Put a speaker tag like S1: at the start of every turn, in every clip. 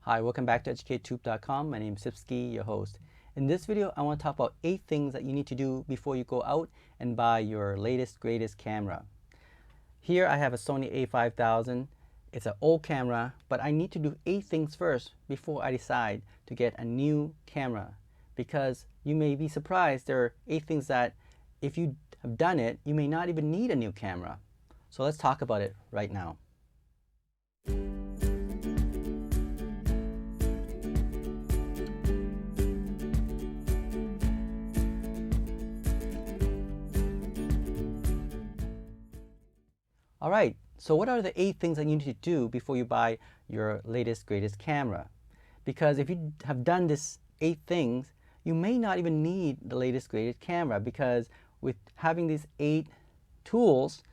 S1: Hi, welcome back to EducateTube.com. My name is Sipsky, your host. In this video, I want to talk about 8 things that you need to do before you go out and buy your latest, greatest camera. Here I have a Sony a5000. It's an old camera, but I need to do 8 things first before I decide to get a new camera. Because you may be surprised, there are 8 things that if you have done it, you may not even need a new camera. So let's talk about it right now. Alright, so what are the 8 things that you need to do before you buy your latest, greatest camera? Because if you have done this 8 things, you may not even need the latest, greatest camera, because with having these 8 tools,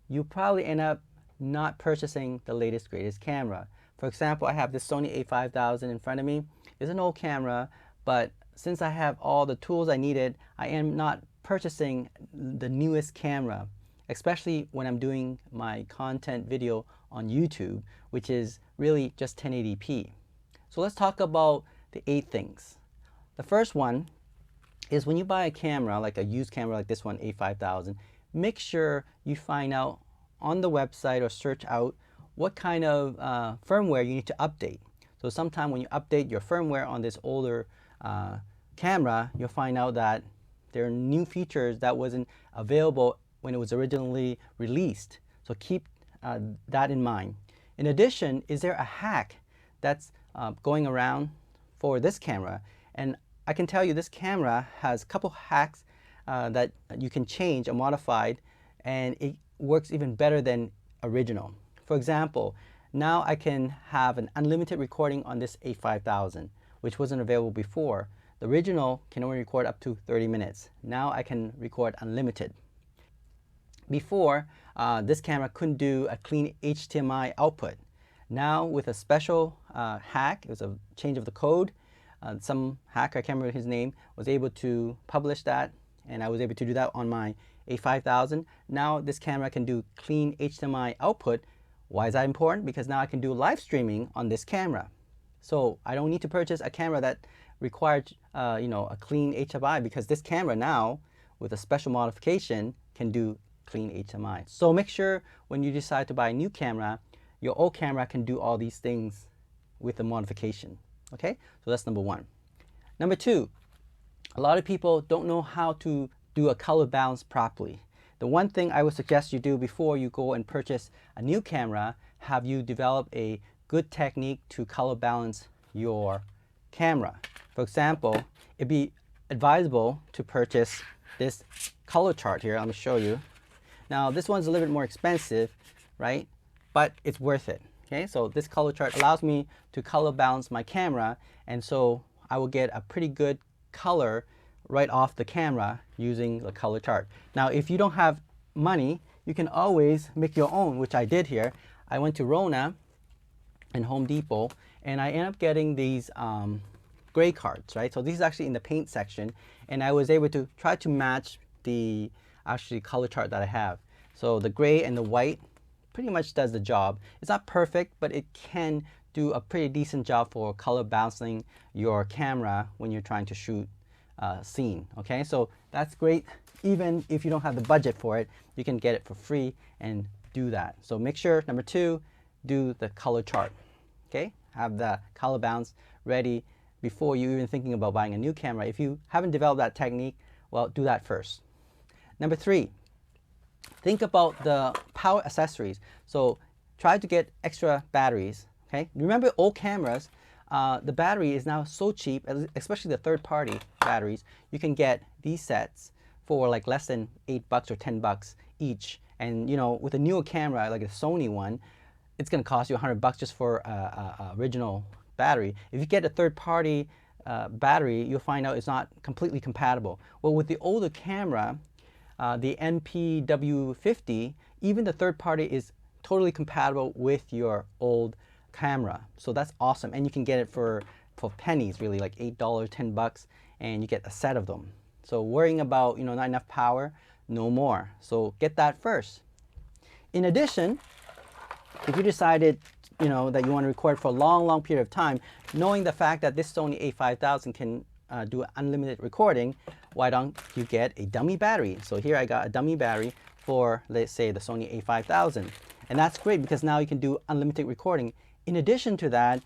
S1: you probably end up not purchasing the latest, greatest camera. For example, I have this Sony a5000 in front of me. It's an old camera, but since I have all the tools I needed, I am not purchasing the newest camera, especially when I'm doing my content video on YouTube, which is really just 1080p. So let's talk about the 8 things. The first one is when you buy a camera, like a used camera like this one, a5000, make sure you find out on the website or search out what kind of firmware you need to update. So sometime when you update your firmware on this older camera, you'll find out that there are new features that wasn't available when it was originally released. So keep that in mind. In addition, is there a hack that's going around for this camera? And I can tell you this camera has a couple hacks that you can change or modify, and it works even better than original. For example, now I can have an unlimited recording on this a5000, which wasn't available before. The original can only record up to 30 minutes. Now I can record unlimited. Before, this camera couldn't do a clean HDMI output. Now with a special hack, it was a change of the code, some hacker, I can't remember his name, was able to publish that, and I was able to do that on my a5000. Now this camera can do clean HDMI output. Why is that important? Because now I can do live streaming on this camera. So I don't need to purchase a camera that required a clean HDMI, because this camera now, with a special modification, can do clean HDMI. So make sure when you decide to buy a new camera, your old camera can do all these things with the modification. Okay, so that's number 1. Number 2, a lot of people don't know how to do a color balance properly. The one thing I would suggest you do before you go and purchase a new camera, have you develop a good technique to color balance your camera. For example, it'd be advisable to purchase this color chart here. Let me show you. Now this one's a little bit more expensive, right? But it's worth it. Okay, so this color chart allows me to color balance my camera, and so I will get a pretty good color right off the camera using the color chart. Now if you don't have money, you can always make your own, which I did here. I went to Rona and Home Depot, and I ended up getting these gray cards, right? So these is actually in the paint section, and I was able to try to match the actually color chart that I have. So the gray and the white pretty much does the job. It's not perfect, but it can do a pretty decent job for color balancing your camera when you're trying to shoot a scene. Okay, so that's great. Even if you don't have the budget for it, you can get it for free and do that. So make sure, number 2, do the color chart. Okay, have the color balance ready before you even thinking about buying a new camera. If you haven't developed that technique, well, do that first. Number 3, think about the power accessories. So try to get extra batteries. Okay, remember old cameras, the battery is now so cheap, especially the third-party batteries. You can get these sets for like less than $8 or $10 each. And with a newer camera like a Sony one, it's going to cost you $100 just for a original battery. If you get a third-party battery, you'll find out it's not completely compatible. Well, with the older camera, the NPW50, even the third party is totally compatible with your old camera. So that's awesome, and you can get it for pennies, really, like $8, $10, and you get a set of them. So worrying about not enough power, no more. So get that first. In addition, if you decided that you want to record for a long period of time, knowing the fact that this Sony a5000 can do unlimited recording, why don't you get a dummy battery? So here I got a dummy battery for, let's say, the Sony a5000. And that's great because now you can do unlimited recording. In addition to that,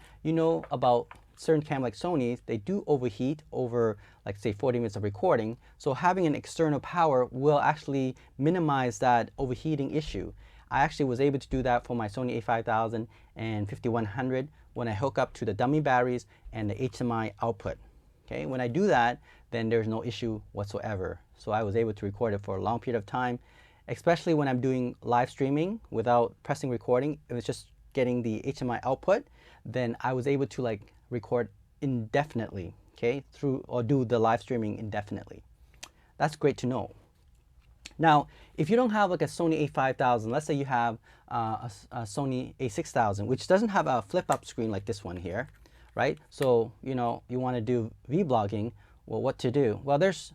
S1: about certain cameras like Sony, they do overheat over, like, say, 40 minutes of recording. So having an external power will actually minimize that overheating issue. I actually was able to do that for my Sony a5000 and 5100 when I hook up to the dummy batteries and the HDMI output. Okay, when I do that, then there's no issue whatsoever. So I was able to record it for a long period of time, especially when I'm doing live streaming without pressing recording. It was just getting the HDMI output. Then I was able to record indefinitely, okay, or do the live streaming indefinitely. That's great to know. Now, if you don't have a Sony a5000, let's say you have a Sony a6000, which doesn't have a flip-up screen like this one here, right? So, you want to do vlogging. Well, what to do? Well, there's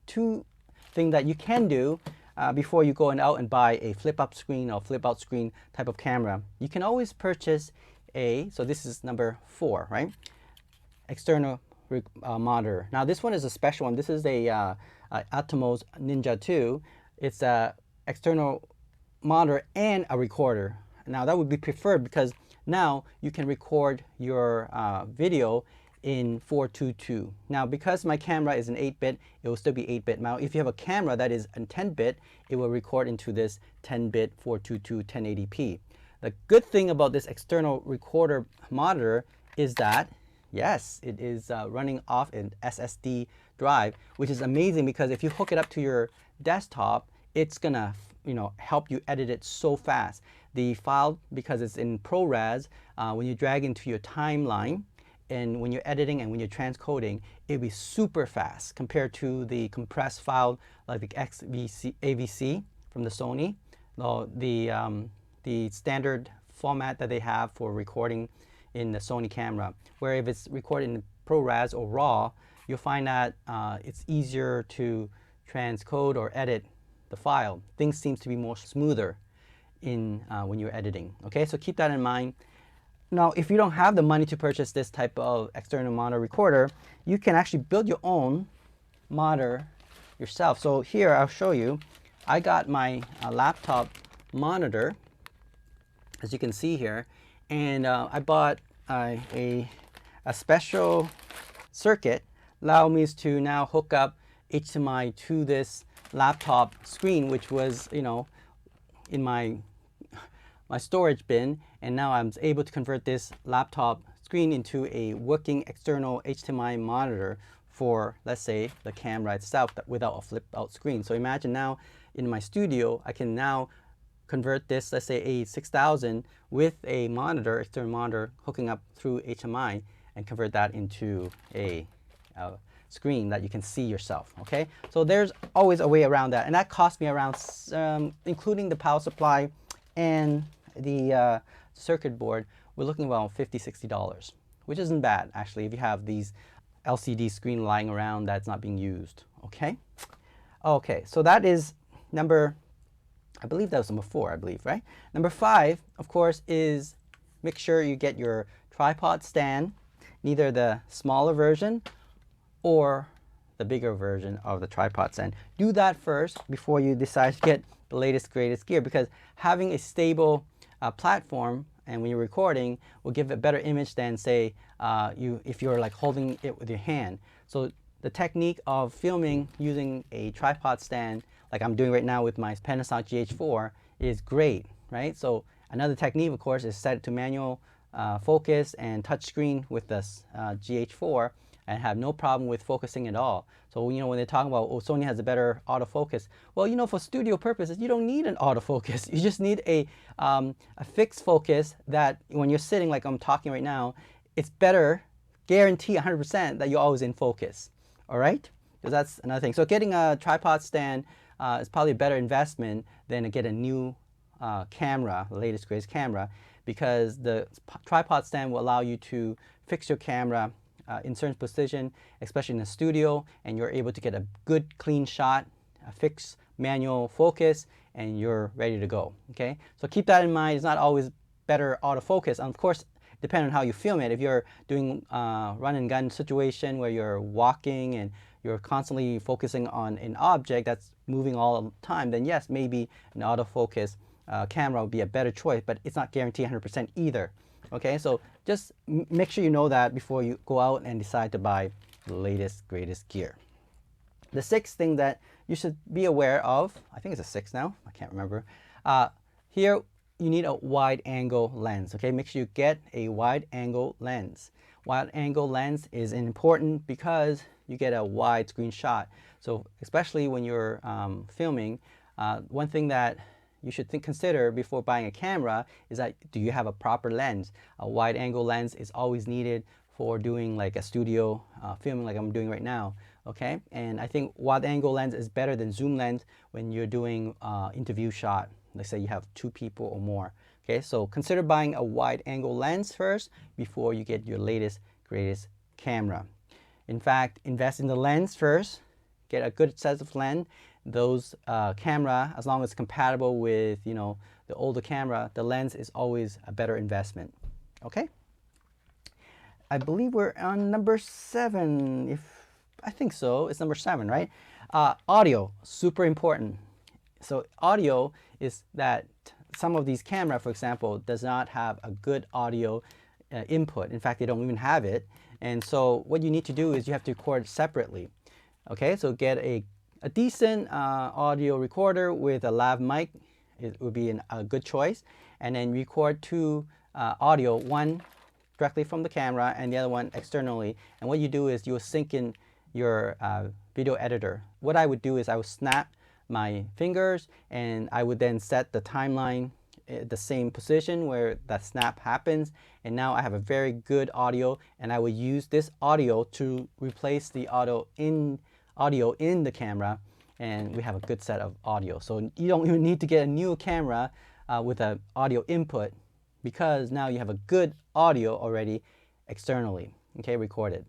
S1: two things that you can do before you go out and buy a flip-up screen or flip-out screen type of camera. You can always purchase so this is number 4, right? External monitor. Now, this one is a special one. This is a Atomos Ninja 2. It's a external monitor and a recorder. Now, that would be preferred because now you can record your video in 422. Now, because my camera is an 8-bit, it will still be 8-bit. Now, if you have a camera that is a 10-bit, it will record into this 10-bit 422 1080p. The good thing about this external recorder monitor is that, yes, it is running off an SSD drive, which is amazing because if you hook it up to your desktop, it's gonna help you edit it so fast. The file, because it's in ProRes, when you drag into your timeline, and when you're editing and when you're transcoding, it'll be super fast compared to the compressed file like the AVC from the Sony. The standard format that they have for recording in the Sony camera, where if it's recorded in ProRes or RAW, you'll find that it's easier to transcode or edit the file. Things seem to be more smoother when you're editing. Okay, so keep that in mind. Now, if you don't have the money to purchase this type of external monitor recorder, you can actually build your own monitor yourself. So here, I'll show you. I got my laptop monitor, as you can see here, and I bought a special circuit allow me to now hook up HDMI to this laptop screen, which was in my storage bin, and now I'm able to convert this laptop screen into a working external HDMI monitor for, let's say, the camera itself without a flip out screen. So imagine now in my studio, I can now convert this, let's say, a 6000 with a monitor, external monitor, hooking up through HDMI, and convert that into a screen that you can see yourself. Okay, so there's always a way around that, and that cost me around, including the power supply and the circuit board, we're looking about $50–60, which isn't bad actually if you have these LCD screen lying around that's not being used. Okay, so that is number, I believe that was number 4, I believe, right? Number 5, of course, is make sure you get your tripod stand, neither the smaller version or the bigger version of the tripod stand. Do that first before you decide to get the latest, greatest gear, because having a stable platform and when you're recording will give a better image than, say, if you're like holding it with your hand. So the technique of filming using a tripod stand, like I'm doing right now with my Panasonic GH4, is great, right? So another technique, of course, is set it to manual focus and touchscreen with this GH4, and have no problem with focusing at all. So when they're talking about, oh, Sony has a better autofocus, well, for studio purposes, you don't need an autofocus. You just need a fixed focus that when you're sitting like I'm talking right now, it's better, guarantee 100% that you're always in focus. All right, because that's another thing. So getting a tripod stand is probably a better investment than to get a new camera, the latest greatest camera, because the tripod stand will allow you to fix your camera in certain position, especially in the studio, and you're able to get a good clean shot, a fixed manual focus, and you're ready to go. Okay, so keep that in mind. It's not always better autofocus. And of course, depending on how you film it, if you're doing run and gun situation where you're walking and you're constantly focusing on an object that's moving all the time, then yes, maybe an autofocus camera would be a better choice, but it's not guaranteed 100% either. Okay, so just make sure you know that before you go out and decide to buy the latest, greatest gear. The sixth thing that you should be aware of, I think it's a 6 now, I can't remember. Here you need a wide angle lens. Okay, make sure you get a wide angle lens. Wide angle lens is important because you get a wide screen shot. So especially when you're filming, one thing that you should consider before buying a camera is that do you have a proper lens? A wide angle lens is always needed for doing like a studio filming like I'm doing right now. Okay, and I think wide angle lens is better than zoom lens when you're doing interview shot. Let's say you have 2 people or more. Okay, so consider buying a wide angle lens first before you get your latest, greatest camera. In fact, invest in the lens first. Get a good set of lens. Those camera, as long as it's compatible with the older camera, the lens is always a better investment. Okay. I believe we're on number 7. I think so. It's number 7, right? Audio, super important. So audio is that some of these camera, for example, does not have a good audio input. In fact, they don't even have it. And so what you need to do is you have to record separately. Okay, so get a decent audio recorder with a lav mic. It would be a good choice. And then record 2 audio, one directly from the camera and the other one externally. And what you do is you will sync in your video editor. What I would do is I would snap my fingers and I would then set the timeline the same position where that snap happens, and now I have a very good audio, and I will use this audio to replace the audio in the camera, and we have a good set of audio. So you don't even need to get a new camera with an audio input, because now you have a good audio already externally, okay, recorded.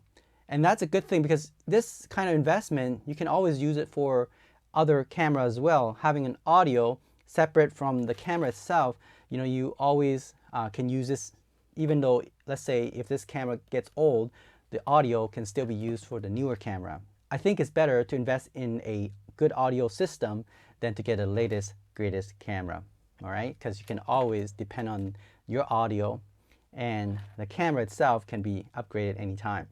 S1: And that's a good thing, because this kind of investment, you can always use it for other cameras as well. Having an audio separate from the camera itself, you always can use this, even though, let's say, if this camera gets old, the audio can still be used for the newer camera. I think it's better to invest in a good audio system than to get the latest, greatest camera, all right? Because you can always depend on your audio, and the camera itself can be upgraded anytime.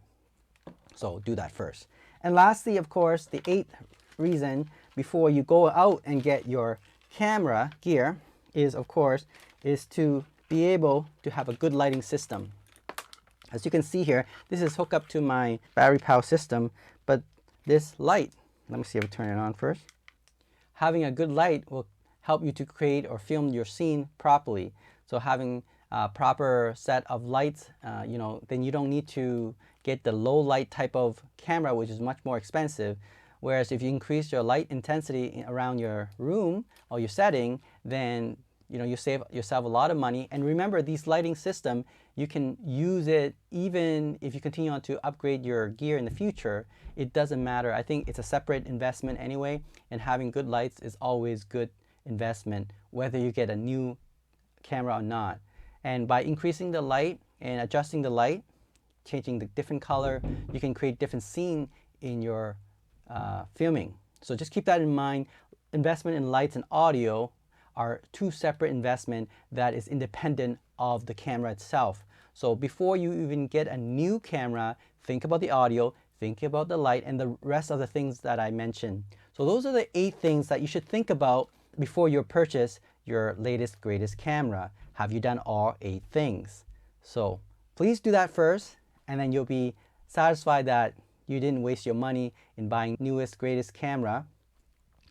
S1: So do that first. And lastly, of course, the 8th reason before you go out and get your camera gear is, of course, is to be able to have a good lighting system. As you can see here, this is hooked up to my battery power system, but this light, let me see if I turn it on first. Having a good light will help you to create or film your scene properly. So having a proper set of lights, then you don't need to get the low light type of camera, which is much more expensive. Whereas if you increase your light intensity around your room or your setting, then you save yourself a lot of money. And remember, these lighting system, you can use it even if you continue on to upgrade your gear in the future. It doesn't matter. I think it's a separate investment anyway, and having good lights is always good investment, whether you get a new camera or not. And by increasing the light and adjusting the light, changing the different color, you can create different scene in your filming. So just keep that in mind. Investment in lights and audio are 2 separate investments that is independent of the camera itself. So before you even get a new camera, think about the audio, think about the light, and the rest of the things that I mentioned. So those are the 8 things that you should think about before you purchase your latest, greatest camera. Have you done all 8 things? So please do that first, and then you'll be satisfied that you didn't waste your money in buying newest, greatest camera,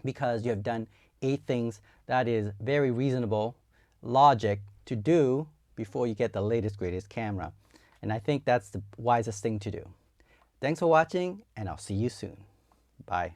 S1: because you have done 8 things that is very reasonable logic to do before you get the latest, greatest camera. And I think that's the wisest thing to do. Thanks for watching, and I'll see you soon. Bye.